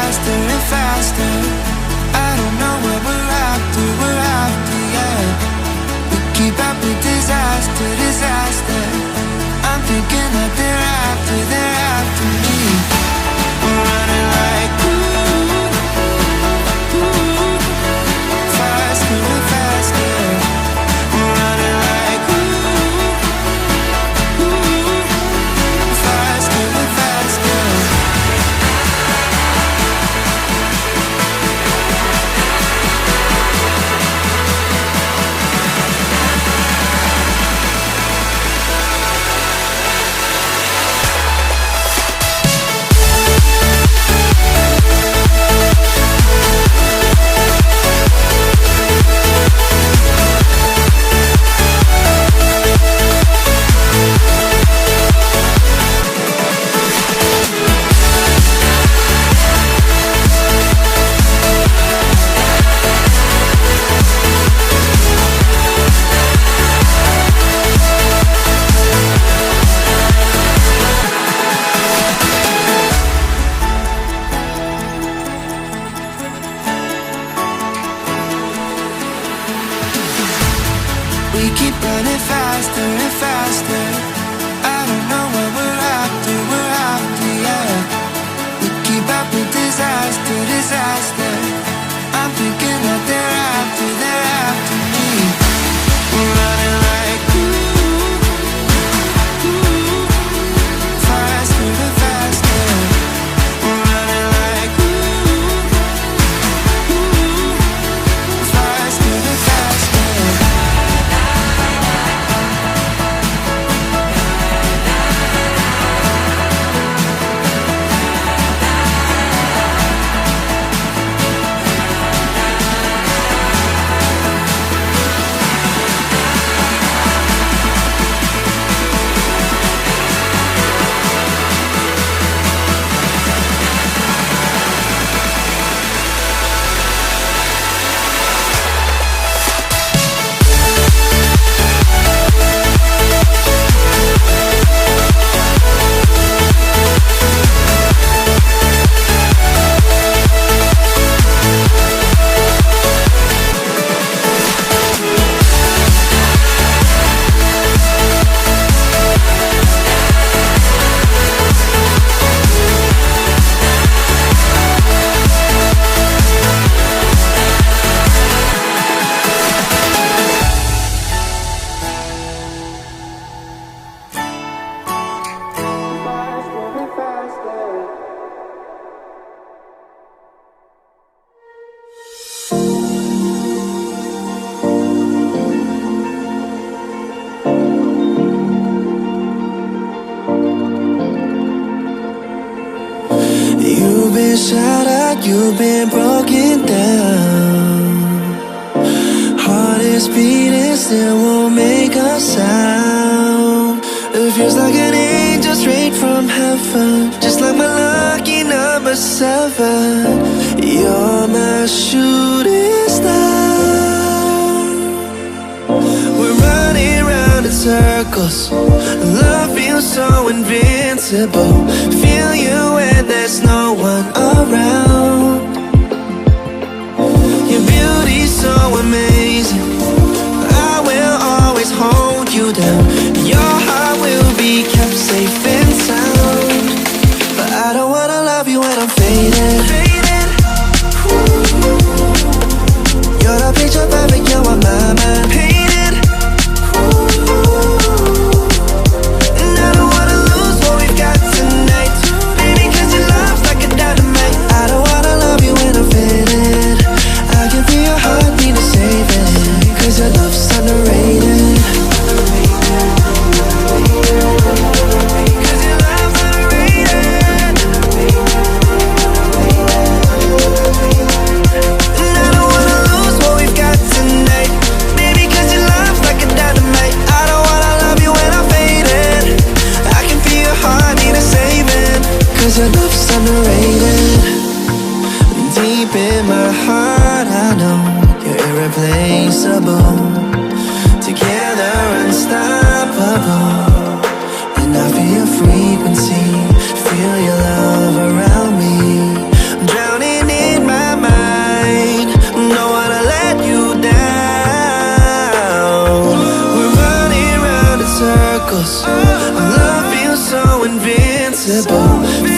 faster and faster. I don't know what we're after, yeah. We keep up with disaster, disaster. I'm thinking that they're after me. We're running like faster and faster. We're running like faster and faster. We keep running faster and faster. I don't know what we're after, yeah. We keep up with disaster, disaster. I'm thinking that they're after me. We're running like faster and faster. We're running like faster and faster. You've been shot at, you've been broken down. Heart is beating, still won't make a sound. It feels like an angel straight from heaven, just like my lucky number 7. You're my shooting star. We're running round in circles. Love feels so invincible. Feel you when there's no one around. Your beauty's so amazing. I will always hold you down. Your heart will be kept safe and sound. But I don't wanna love you when I'm faded. You're the picture perfect, you're on my mind. Painted. And I don't wanna lose what we've got tonight. Baby, 'cause your love's like a dynamite. I don't wanna love you when I'm faded. I can feel your heart need to save it, 'cause your love's underrated. Your love's underrated. Deep in my heart I know you're irreplaceable. locos. Our love feels so invincible.